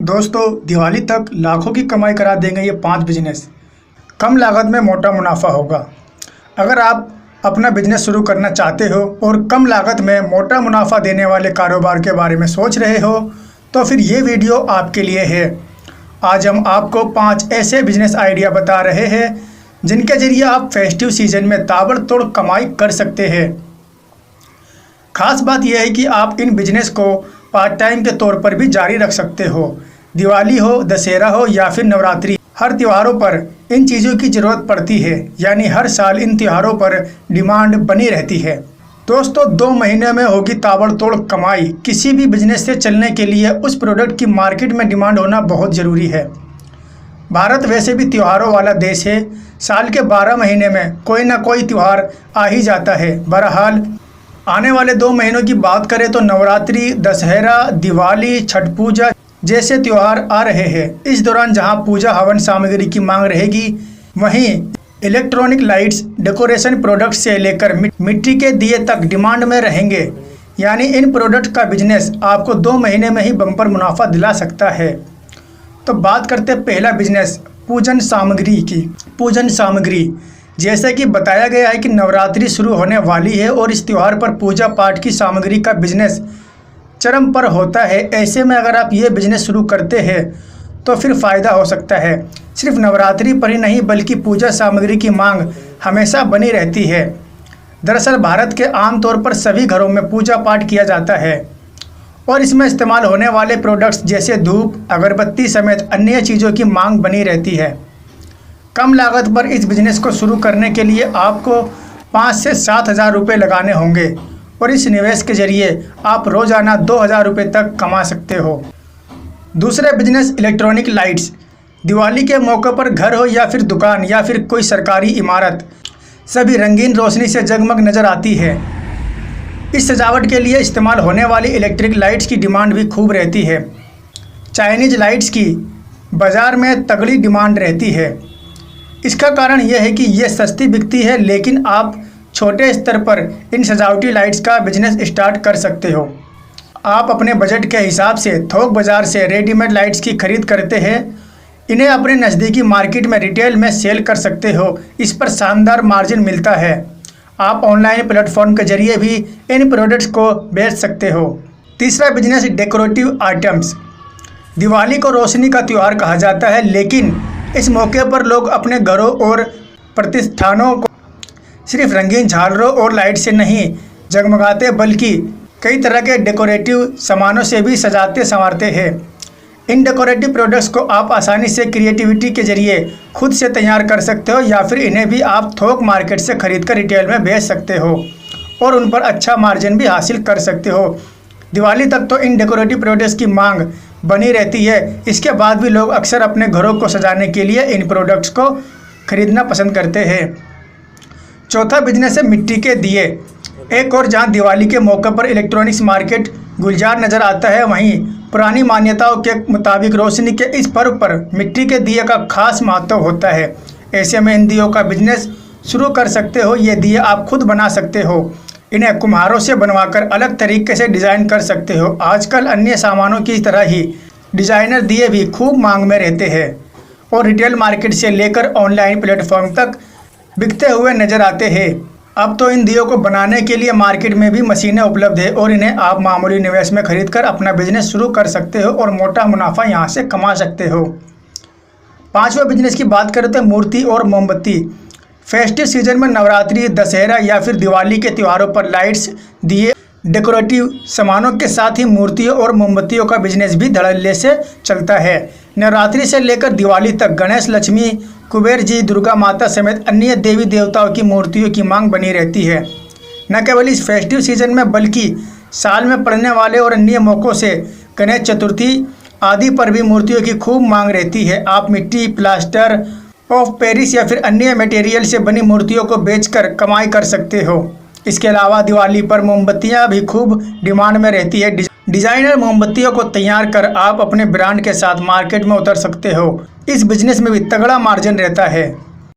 दोस्तों, दिवाली तक लाखों की कमाई करा देंगे ये 5 बिजनेस। कम लागत में मोटा मुनाफा होगा। अगर आप अपना बिजनेस शुरू करना चाहते हो और कम लागत में मोटा मुनाफा देने वाले कारोबार के बारे में सोच रहे हो तो फिर ये वीडियो आपके लिए है। आज हम आपको 5 ऐसे बिजनेस आइडिया बता रहे हैं जिनके जरिए आप फेस्टिव सीजन में ताबड़तोड़ कमाई कर सकते हैं। खास बात यह है कि आप इन बिजनेस को पार्ट टाइम के तौर पर भी जारी रख सकते हो। दिवाली हो, दशहरा हो या फिर नवरात्रि, हर त्योहारों पर इन चीज़ों की ज़रूरत पड़ती है, यानी हर साल इन त्योहारों पर डिमांड बनी रहती है। दोस्तों, 2 महीने में होगी ताबड़तोड़ कमाई। किसी भी बिजनेस से चलने के लिए उस प्रोडक्ट की मार्केट में डिमांड होना बहुत ज़रूरी है। भारत वैसे भी त्योहारों वाला देश है। साल के 12 महीने में कोई ना कोई त्यौहार आ ही जाता है। बहरहाल आने वाले 2 महीनों की बात करें तो नवरात्रि, दशहरा, दिवाली, छठ पूजा जैसे त्यौहार आ रहे हैं। इस दौरान जहां पूजा हवन सामग्री की मांग रहेगी, वहीं इलेक्ट्रॉनिक लाइट्स, डेकोरेशन प्रोडक्ट्स से लेकर मिट्टी के दिए तक डिमांड में रहेंगे। यानी इन प्रोडक्ट का बिजनेस आपको 2 महीने में ही बम्पर मुनाफा दिला सकता है। तो बात करते हैं पहला बिजनेस, पूजन सामग्री की। पूजन सामग्री, जैसे कि बताया गया है कि नवरात्रि शुरू होने वाली है और इस त्यौहार पर पूजा पाठ की सामग्री का बिजनेस चरम पर होता है। ऐसे में अगर आप ये बिजनेस शुरू करते हैं तो फिर फ़ायदा हो सकता है। सिर्फ नवरात्रि पर ही नहीं बल्कि पूजा सामग्री की मांग हमेशा बनी रहती है। दरअसल भारत के आमतौर पर सभी घरों में पूजा पाठ किया जाता है और इसमें इस्तेमाल होने वाले प्रोडक्ट्स जैसे धूप, अगरबत्ती समेत अन्य चीज़ों की मांग बनी रहती है। कम लागत पर इस बिज़नेस को शुरू करने के लिए आपको 5 से 7 हज़ार रुपये लगाने होंगे और इस निवेश के जरिए आप रोज़ाना 2,000 रुपये तक कमा सकते हो। दूसरा बिजनेस, इलेक्ट्रॉनिक लाइट्स। दिवाली के मौके पर घर हो या फिर दुकान या फिर कोई सरकारी इमारत, सभी रंगीन रोशनी से जगमग नज़र आती है। इस सजावट के लिए इस्तेमाल होने वाली इलेक्ट्रिक लाइट्स की डिमांड भी खूब रहती है। चाइनीज लाइट्स की बाज़ार में तगड़ी डिमांड रहती है। इसका कारण यह है कि ये सस्ती बिकती है, लेकिन आप छोटे स्तर पर इन सजावटी लाइट्स का बिजनेस स्टार्ट कर सकते हो। आप अपने बजट के हिसाब से थोक बाज़ार से रेडीमेड लाइट्स की खरीद करते हैं, इन्हें अपने नज़दीकी मार्केट में रिटेल में सेल कर सकते हो। इस पर शानदार मार्जिन मिलता है। आप ऑनलाइन प्लेटफॉर्म के जरिए भी इन प्रोडक्ट्स को बेच सकते हो। तीसरा बिजनेस, डेकोरेटिव आइटम्स। दिवाली को रोशनी का त्यौहार कहा जाता है, लेकिन इस मौके पर लोग अपने घरों और प्रतिष्ठानों को सिर्फ रंगीन झालरों और लाइट से नहीं जगमगाते बल्कि कई तरह के डेकोरेटिव सामानों से भी सजाते संवारते हैं। इन डेकोरेटिव प्रोडक्ट्स को आप आसानी से क्रिएटिविटी के जरिए खुद से तैयार कर सकते हो या फिर इन्हें भी आप थोक मार्केट से खरीद कर रिटेल में बेच सकते हो और उन पर अच्छा मार्जिन भी हासिल कर सकते हो। दिवाली तक तो इन डेकोरेटिव प्रोडक्ट्स की मांग बनी रहती है। इसके बाद भी लोग अक्सर अपने घरों को सजाने के लिए इन प्रोडक्ट्स को खरीदना पसंद करते हैं। चौथा बिजनेस है, मिट्टी के दिए। एक और जहां दिवाली के मौके पर इलेक्ट्रॉनिक्स मार्केट गुलजार नज़र आता है, वहीं पुरानी मान्यताओं के मुताबिक रोशनी के इस पर्व पर मिट्टी के दिए का खास महत्व होता है। ऐसे में इन दियों का बिजनेस शुरू कर सकते हो। ये दिए आप खुद बना सकते हो। इन्हें कुम्हारों से बनवाकर अलग तरीके से डिज़ाइन कर सकते हो। आजकल अन्य सामानों की तरह ही डिज़ाइनर दिए भी खूब मांग में रहते हैं और रिटेल मार्केट से लेकर ऑनलाइन प्लेटफॉर्म तक बिकते हुए नज़र आते हैं। अब तो इन दियों को बनाने के लिए मार्केट में भी मशीनें उपलब्ध है और इन्हें आप मामूली निवेश में खरीदकर अपना बिजनेस शुरू कर सकते हो और मोटा मुनाफा यहां से कमा सकते हो। 5वां बिजनेस की बात करें तो मूर्ति और मोमबत्ती। फेस्टिव सीजन में नवरात्रि, दशहरा या फिर दिवाली के त्योहारों पर लाइट्स, दिए, डेकोरेटिव सामानों के साथ ही मूर्तियों और मोमबत्तियों का बिजनेस भी धड़ल्ले से चलता है। नवरात्रि से लेकर दिवाली तक गणेश, लक्ष्मी, कुबेर जी, दुर्गा माता समेत अन्य देवी देवताओं की मूर्तियों की मांग बनी रहती है। न केवल इस फेस्टिव सीजन में बल्कि साल में पड़ने वाले और अन्य मौक़ों से गणेश चतुर्थी आदि पर भी मूर्तियों की खूब मांग रहती है। आप मिट्टी, प्लास्टर ऑफ पेरिस या फिर अन्य मटेरियल से बनी मूर्तियों को बेचकर कमाई कर सकते हो। इसके अलावा दिवाली पर मोमबत्तियां भी खूब डिमांड में रहती है। डिज़ाइनर मोमबत्तियों को तैयार कर आप अपने ब्रांड के साथ मार्केट में उतर सकते हो। इस बिजनेस में भी तगड़ा मार्जिन रहता है।